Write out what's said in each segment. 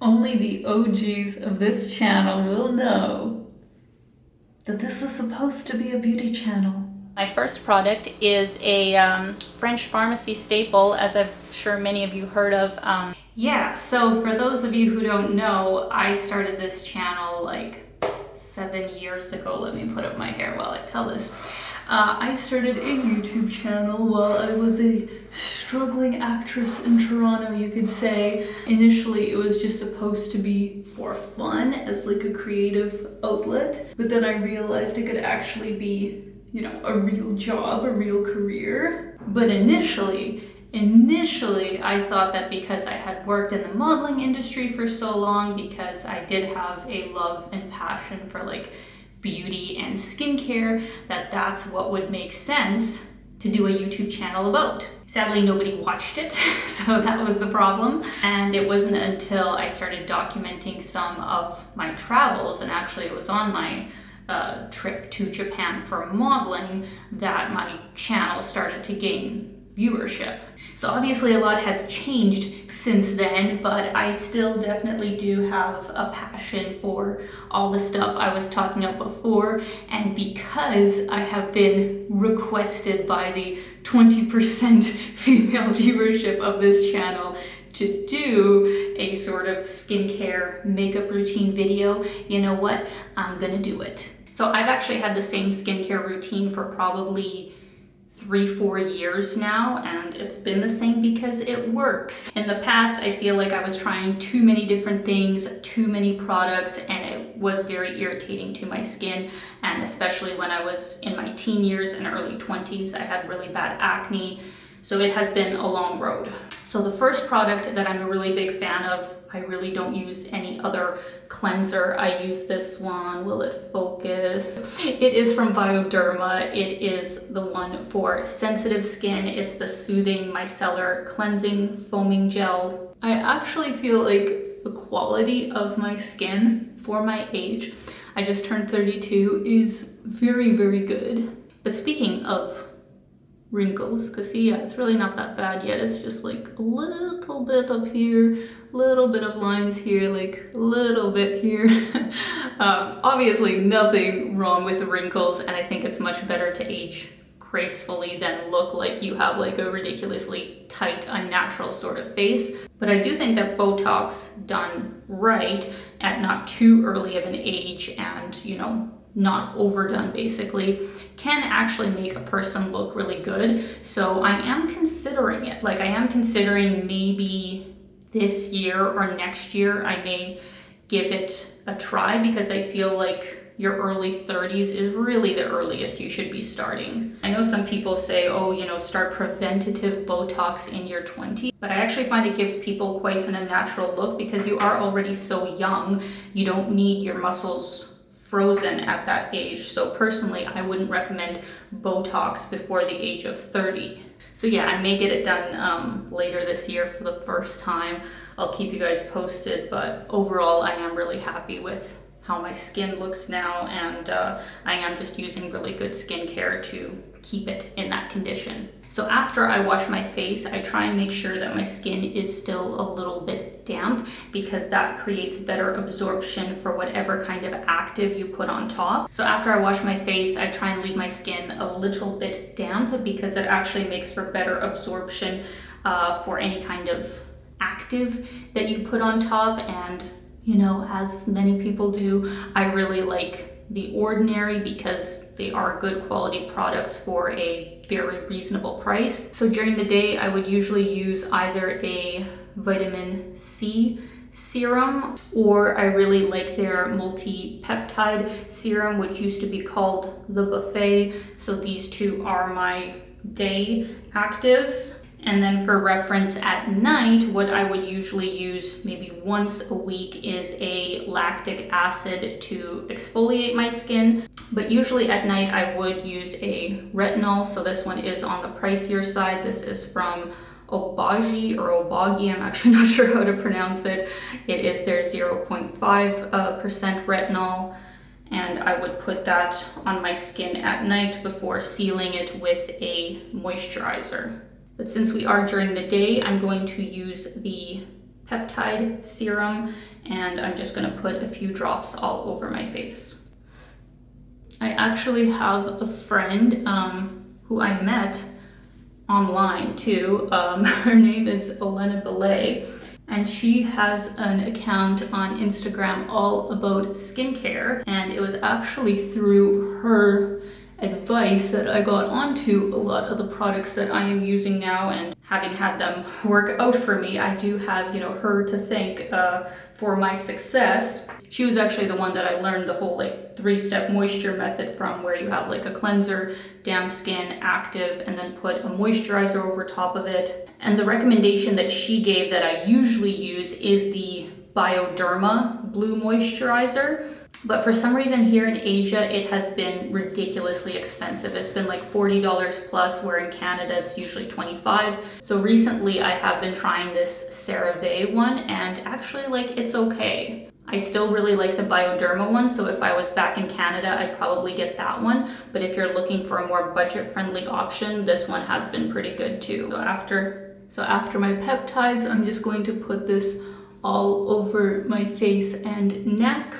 Only the OGs of this channel will know that this was supposed to be a beauty channel. My first product is a French pharmacy staple, as I'm sure many of you heard of. Yeah, so for those of you who don't know, I started this channel like 7 years ago. Let me put up my hair while I tell this. I started a YouTube channel while I was a struggling actress in Toronto, you could say. Initially, it was just supposed to be for fun as like a creative outlet, but then I realized it could actually be, you know, a real job, a real career. But initially, I thought that because I had worked in the modeling industry for so long, because I did have a love and passion for like beauty and skincare, that's what would make sense to do a YouTube channel about. Sadly, nobody watched it, so that was the problem. And it wasn't until I started documenting some of my travels, and actually it was on my trip to Japan for modeling, that my channel started to gain viewership. So obviously a lot has changed since then, but I still definitely do have a passion for all the stuff I was talking about before. And because I have been requested by the 20% female viewership of this channel to do a sort of skincare makeup routine video, you know what? I'm gonna do it. So I've actually had the same skincare routine for probably 3-4 years now, and it's been the same because it works. In the past, I feel like I was trying too many different things, too many products, and it was very irritating to my skin. And especially when I was in my teen years and early 20s, I had really bad acne. So it has been a long road. So the first product that I'm a really big fan of, I really don't use any other cleanser. I use this one. Will it focus? It is from Bioderma. It is the one for sensitive skin. It's the Soothing Micellar Cleansing Foaming Gel. I actually feel like the quality of my skin for my age, I just turned 32, is very, very good. But speaking of wrinkles, because see, yeah, it's really not that bad yet. It's just like a little bit up here, little bit of lines here, like a little bit here. Obviously nothing wrong with the wrinkles, and I think it's much better to age gracefully than look like you have like a ridiculously tight, unnatural sort of face. But I do think that Botox done right at not too early of an age, and you know, not overdone basically, can actually make a person look really good. So I am considering it. Like I am considering maybe this year or next year I may give it a try, because I feel like your early 30s is really the earliest you should be starting. I know some people say, oh, you know, start preventative Botox in your 20s, but I actually find it gives people quite an unnatural look because you are already so young. You don't need your muscles frozen at that age. So personally, I wouldn't recommend Botox before the age of 30. So yeah, I may get it done later this year for the first time. I'll keep you guys posted, but overall I am really happy with how my skin looks now, and I am just using really good skincare to keep it in that condition. So after I wash my face, I try and make sure that my skin is still a little bit damp, because that creates better absorption for whatever kind of active you put on top. So after I wash my face, I try and leave my skin a little bit damp, because it actually makes for better absorption for any kind of active that you put on top. And you know, as many people do, I really like The Ordinary because they are good quality products for a very reasonable price. So during the day, I would usually use either a vitamin C serum, or I really like their multi-peptide serum, which used to be called the Buffet. So these two are my day actives. And then for reference at night, what I would usually use maybe once a week is a lactic acid to exfoliate my skin. But usually at night I would use a retinol. So this one is on the pricier side. This is from Obagi or Obagi, I'm actually not sure how to pronounce it. It is their 0.5% retinol. And I would put that on my skin at night before sealing it with a moisturizer. But since we are during the day, I'm going to use the peptide serum, and I'm just gonna put a few drops all over my face. I actually have a friend who I met online too. Her name is Alina, and she has an account on Instagram all about skincare, and it was actually through her advice that I got onto a lot of the products that I am using now, and having had them work out for me, I do have, you know, her to thank for my success. She was actually the one that I learned the whole like 3-step moisture method from, where you have like a cleanser, damp skin, active, and then put a moisturizer over top of it. And the recommendation that she gave that I usually use is the Bioderma Blue Moisturizer. But for some reason here in Asia, it has been ridiculously expensive. It's been like $40 plus, where in Canada it's usually $25. So recently I have been trying this CeraVe one, and actually like it's okay. I still really like the Bioderma one, so if I was back in Canada, I'd probably get that one. But if you're looking for a more budget-friendly option, this one has been pretty good too. So after my peptides, I'm just going to put this all over my face and neck.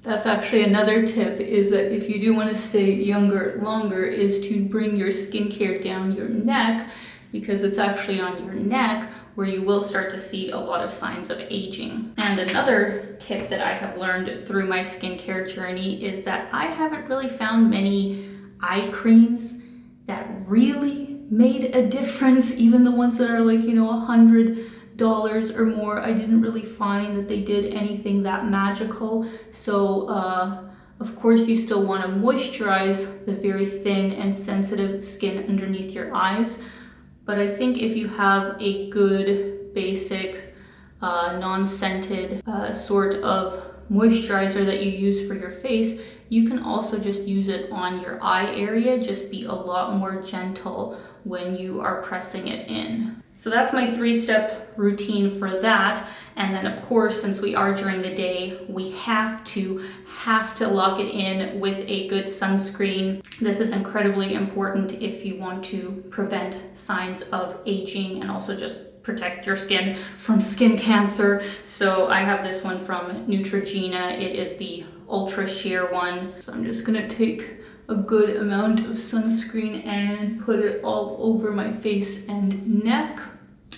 That's actually another tip, is that if you do want to stay younger longer, is to bring your skincare down your neck, because it's actually on your neck where you will start to see a lot of signs of aging. And another tip that I have learned through my skincare journey is that I haven't really found many eye creams that really made a difference. Even the ones that are like, you know, $100 or more, I didn't really find that they did anything that magical. So of course you still want to moisturize the very thin and sensitive skin underneath your eyes, but I think if you have a good basic non-scented sort of moisturizer that you use for your face, you can also just use it on your eye area. Just be a lot more gentle when you are pressing it in. So that's my 3-step routine for that. And then of course, since we are during the day, we have to lock it in with a good sunscreen. This is incredibly important if you want to prevent signs of aging and also just protect your skin from skin cancer. So I have this one from Neutrogena. It is the Ultra Sheer one. So I'm just gonna take a good amount of sunscreen and put it all over my face and neck.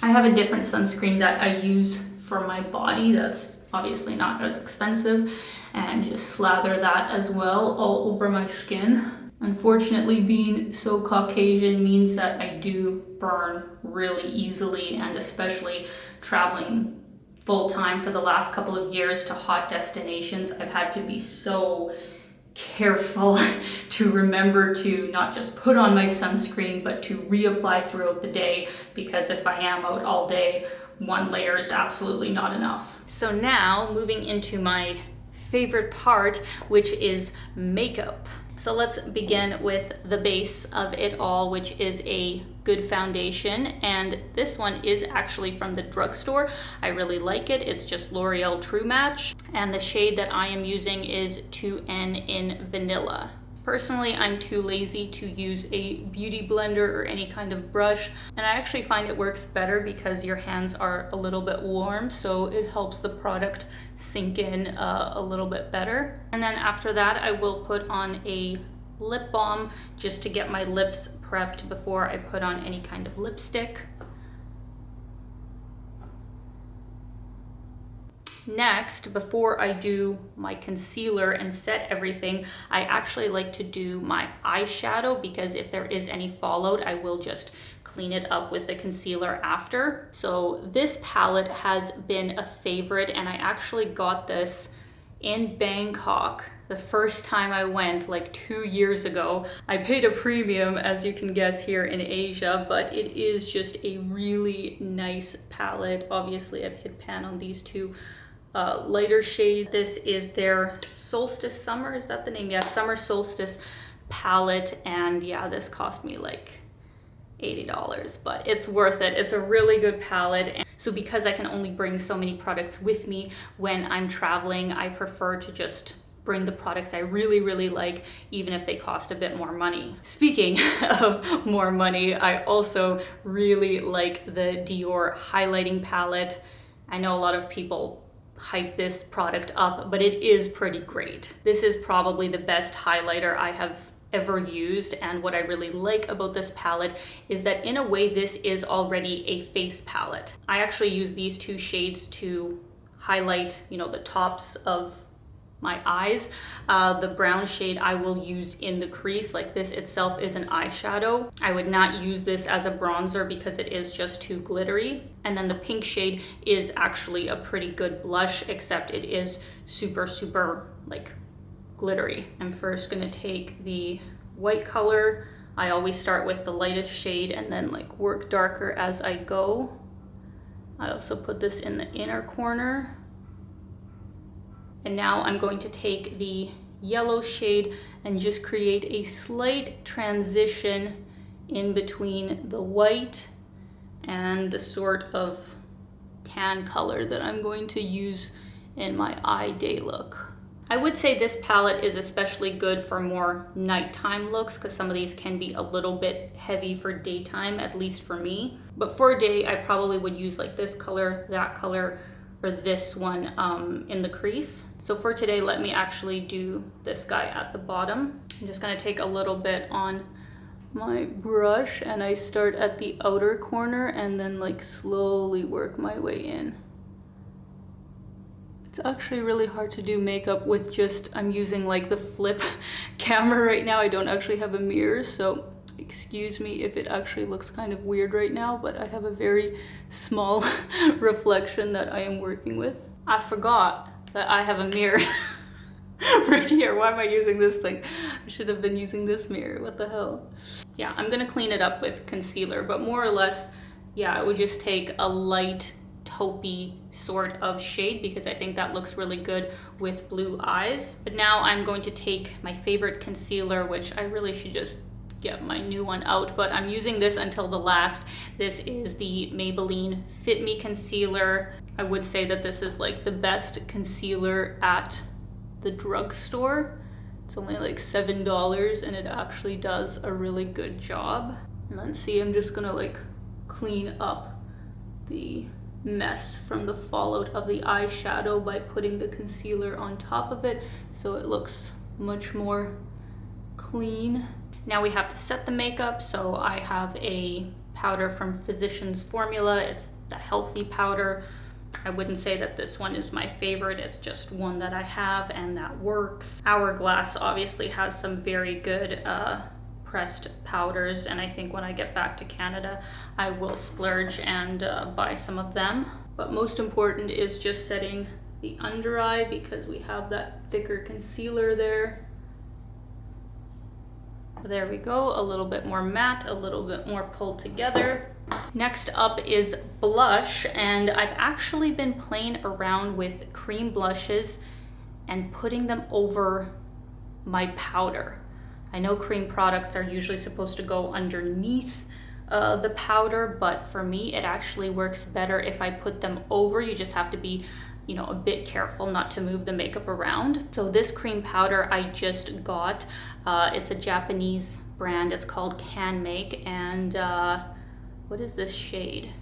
I have a different sunscreen that I use for my body that's obviously not as expensive, and just slather that as well all over my skin. Unfortunately, being so Caucasian means that I do burn really easily, and especially traveling full time for the last couple of years to hot destinations, I've had to be so careful to remember to not just put on my sunscreen, but to reapply throughout the day, because if I am out all day, one layer is absolutely not enough. So now moving into my favorite part, which is makeup. So let's begin with the base of it all, which is a good foundation. And this one is actually from the drugstore. I really like it. It's just L'Oreal True Match. And the shade that I am using is 2N in Vanilla. Personally, I'm too lazy to use a beauty blender or any kind of brush, and I actually find it works better because your hands are a little bit warm, so it helps the product sink in a little bit better. And then after that, I will put on a lip balm just to get my lips prepped before I put on any kind of lipstick. Next, before I do my concealer and set everything, I actually like to do my eyeshadow, because if there is any fallout, I will just clean it up with the concealer after. So this palette has been a favorite, and I actually got this in Bangkok the first time I went, like 2 years ago. I paid a premium, as you can guess, here in Asia, but it is just a really nice palette. Obviously, I've hit pan on these two lighter shade. This is their Solstice Summer, is that the name? Yeah, Summer Solstice palette, and yeah, this cost me like $80, but it's worth it. It's a really good palette. And so because I can only bring so many products with me when I'm traveling, I prefer to just bring the products I really, really like, even if they cost a bit more money. Speaking of more money, I also really like the Dior highlighting palette. I know a lot of people hype this product up, but it is pretty great. This is probably the best highlighter I have ever used, and what I really like about this palette is that in a way this is already a face palette. I actually use these two shades to highlight, you know, the tops of my eyes. The brown shade I will use in the crease, like this itself is an eyeshadow. I would not use this as a bronzer because it is just too glittery. And then the pink shade is actually a pretty good blush, except it is super like glittery. I'm first gonna take the white color. I always start with the lightest shade and then like work darker as I go. I also put this in the inner corner. And now I'm going to take the yellow shade and just create a slight transition in between the white and the sort of tan color that I'm going to use in my eye day look. I would say this palette is especially good for more nighttime looks because some of these can be a little bit heavy for daytime, at least for me. But for day, I probably would use like this color, that color, or this one in the crease. So for today, let me actually do this guy at the bottom. I'm just gonna take a little bit on my brush and I start at the outer corner and then like slowly work my way in. It's actually really hard to do makeup with just, I'm using like the flip camera right now. I don't actually have a mirror, so excuse me if it actually looks kind of weird right now, but I have a very small reflection that I am working with. I forgot that I have a mirror right here. Why am I using this thing? I should have been using this mirror. What the hell? Yeah, I'm gonna clean it up with concealer, but more or less, yeah, I would just take a light taupey sort of shade because I think that looks really good with blue eyes. But now I'm going to take my favorite concealer, which I really should just get my new one out, but I'm using this until the last. This is the Maybelline Fit Me Concealer. I would say that this is like the best concealer at the drugstore. It's only like $7 and it actually does a really good job. And then see, I'm just gonna like clean up the mess from the fallout of the eyeshadow by putting the concealer on top of it so it looks much more clean. Now we have to set the makeup, so I have a powder from Physicians Formula. It's the healthy powder. I wouldn't say that this one is my favorite, it's just one that I have and that works. Hourglass obviously has some very good pressed powders, and I think when I get back to Canada I will splurge and buy some of them. But most important is just setting the under eye because we have that thicker concealer there. There we go, a little bit more matte, a little bit more pulled together. Next up is blush, and I've actually been playing around with cream blushes and putting them over my powder. I know cream products are usually supposed to go underneath the powder, but for me it actually works better if I put them over. You just have to be, you know, a bit careful not to move the makeup around. So this cream powder I just got, it's a Japanese brand, it's called Can Make, and what is this shade?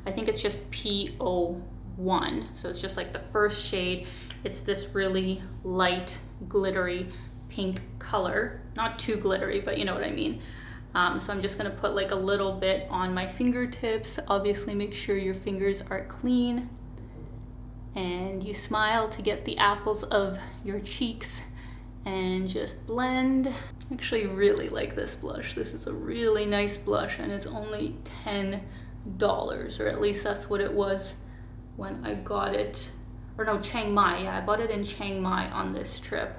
I think it's just P01, so it's just like the first shade. It's this really light, glittery pink color, not too glittery, but you know what I mean. So I'm just gonna put like a little bit on my fingertips. Obviously make sure your fingers are clean and you smile to get the apples of your cheeks and just blend. I actually really like this blush. This is a really nice blush and it's only $10, or at least that's what it was when I got it. Or no, Chiang Mai, yeah, I bought it in Chiang Mai on this trip.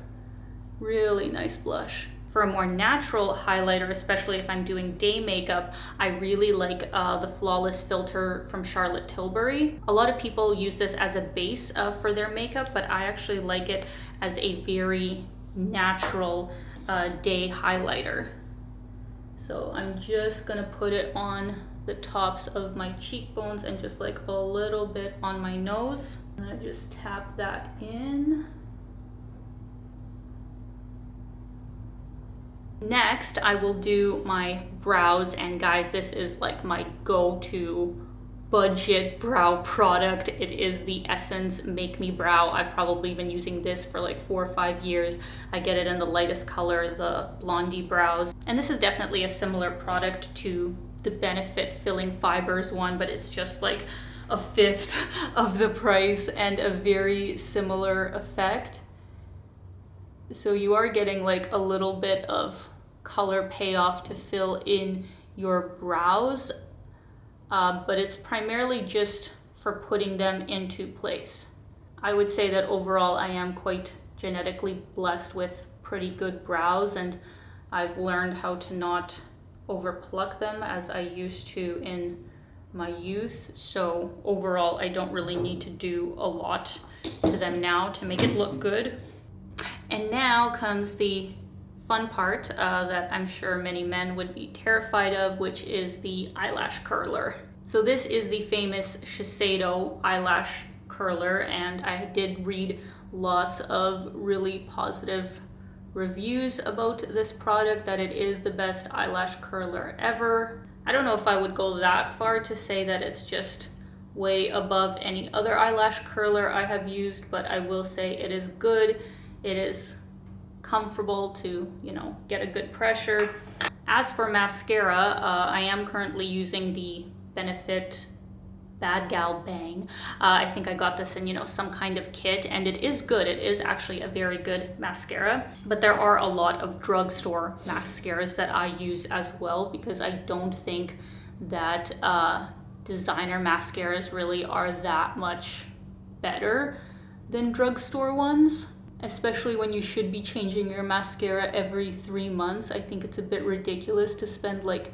Really nice blush. For a more natural highlighter, especially if I'm doing day makeup, I really like the Flawless Filter from Charlotte Tilbury. A lot of people use this as a base for their makeup, but I actually like it as a very natural day highlighter. So I'm just gonna put it on the tops of my cheekbones and just like a little bit on my nose. And I just tap that in. Next, I will do my brows, and guys, this is like my go-to budget brow product. It is the Essence Make Me Brow. I've probably been using this for like 4 or 5 years. I get it in the lightest color, the Blondie Brows. And this is definitely a similar product to the Benefit Filling Fibers one, but it's just like a fifth of the price and a very similar effect. So you are getting like a little bit of color payoff to fill in your brows. But it's primarily just for putting them into place. I would say that overall I am quite genetically blessed with pretty good brows, and I've learned how to not overpluck them as I used to in my youth. So overall I don't really need to do a lot to them now to make it look good. And now comes the fun part that I'm sure many men would be terrified of, which is the eyelash curler. So this is the famous Shiseido eyelash curler, and I did read lots of really positive reviews about this product, that it is the best eyelash curler ever. I don't know if I would go that far to say that it's just way above any other eyelash curler I have used, but I will say it is good. It is comfortable to, you know, get a good pressure. As for mascara, I am currently using the Benefit Bad Gal Bang. I think I got this in, you know, some kind of kit, and it is good. It is actually a very good mascara, but there are a lot of drugstore mascaras that I use as well, because I don't think that designer mascaras really are that much better than drugstore ones. Especially when you should be changing your mascara every 3 months. I think it's a bit ridiculous to spend like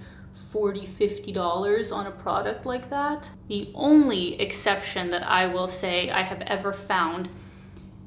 $40–50 on a product like that. The only exception that I will say I have ever found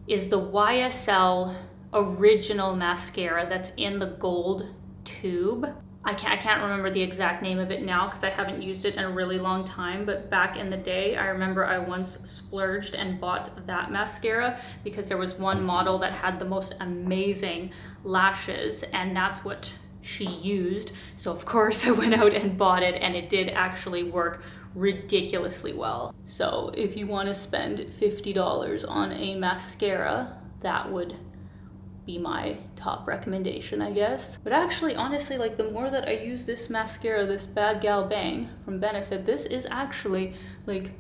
is the YSL original mascara that's in the gold tube. I can't remember the exact name of it now because I haven't used it in a really long time, but back in the day I remember I once splurged and bought that mascara because there was one model that had the most amazing lashes, and that's what she used. So of course I went out and bought it, and it did actually work ridiculously well. So if you want to spend $50 on a mascara, that would be my top recommendation, I guess. But actually, honestly, like the more that I use this mascara, this Bad Gal Bang from Benefit, this is actually like,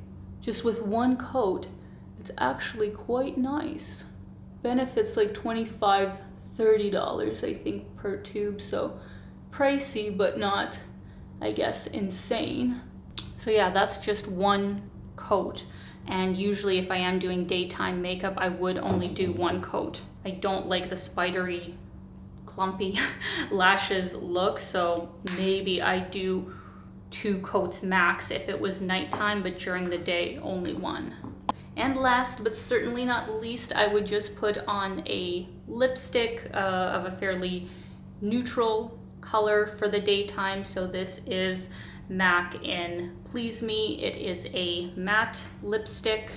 just with one coat, it's actually quite nice. Benefit's like $25–30 I think per tube, so pricey but not, I guess, insane. So yeah, that's just one coat, and usually if I am doing daytime makeup I would only do one coat. I don't like the spidery, clumpy lashes look, so maybe I do 2 coats max if it was nighttime, but during the day only 1. And last but certainly not least, I would just put on a lipstick of a fairly neutral color for the daytime. So this is MAC in Please Me. It is a matte lipstick.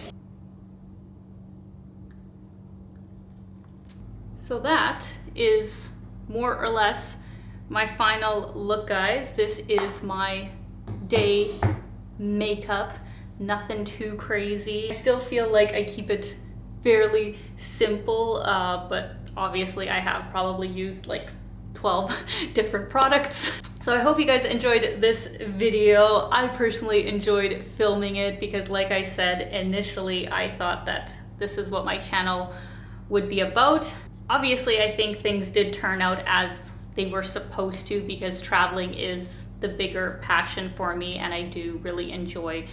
So that is more or less my final look, guys. This is my day makeup. Nothing too crazy. I still feel like I keep it fairly simple, but obviously I have probably used like 12 different products. So I hope you guys enjoyed this video. I personally enjoyed filming it because, like I said initially, I thought that this is what my channel would be about. Obviously, I think things did turn out as they were supposed to, because traveling is the bigger passion for me, and I do really enjoy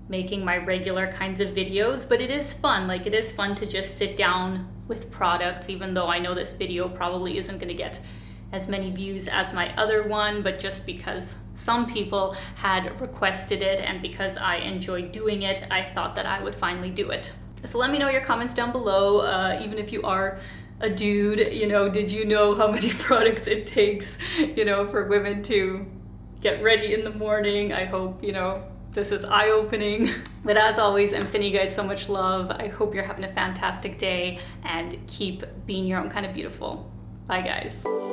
making my regular kinds of videos. But it is fun, like it is fun to just sit down with products, even though I know this video probably isn't gonna get as many views as my other one, but just because some people had requested it and because I enjoy doing it, I thought that I would finally do it. So let me know your comments down below, even if you are a dude, you know, did you know how many products it takes, you know, for women to get ready in the morning? I hope, you know, this is eye-opening. But as always, I'm sending you guys so much love. I hope you're having a fantastic day, and keep being your own kind of beautiful. Bye, guys.